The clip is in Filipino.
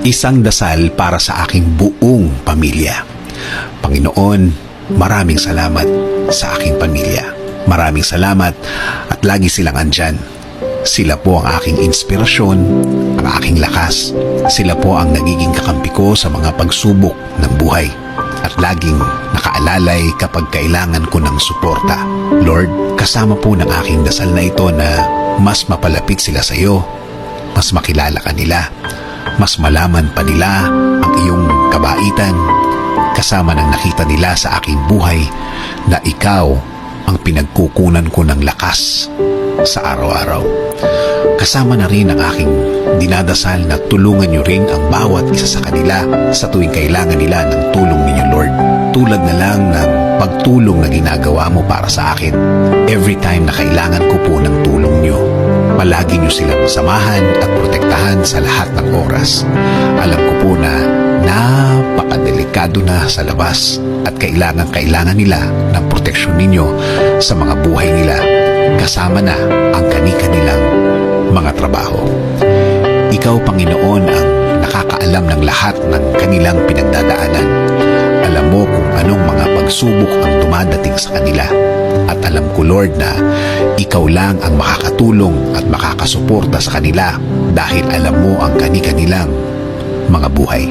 Isang dasal para sa aking buong pamilya. Panginoon, maraming salamat sa aking pamilya. Maraming salamat at lagi silang andyan. Sila po ang aking inspirasyon, ang aking lakas. Sila po ang nagiging kakampi ko sa mga pagsubok ng buhay. At laging nakaalalay kapag kailangan ko ng suporta. Lord, kasama po ng aking dasal na ito na mas mapalapit sila sa iyo, mas makilala ka nila, mas malaman pa nila ang iyong kabaitan, kasama ng nakita nila sa aking buhay na ikaw ang pinagkukunan ko ng lakas sa araw-araw. Kasama na rin ang aking dinadasal na tulungan niyo rin ang bawat isa sa kanila sa tuwing kailangan nila ng tulong ninyo, Lord. Tulad na lang ng pagtulong na ginagawa mo para sa akin. Every time na kailangan ko po ng tulong niyo, palagi niyo silang samahan at protektahan sa lahat ng oras. Alam ko po na napakadelikado na sa labas at kailangan nila ng proteksyon ninyo sa mga buhay nila, kasama na ang kani-kanilang mga trabaho. Ikaw, Panginoon, ang nakakaalam ng lahat ng kanilang pinagdadaanan. Alam mo kung anong mga pagsubok ang dumadating sa kanila. At alam ko, Lord, na ikaw lang ang makakatulong at makakasuporta sa kanila dahil alam mo ang kani-kanilang mga buhay.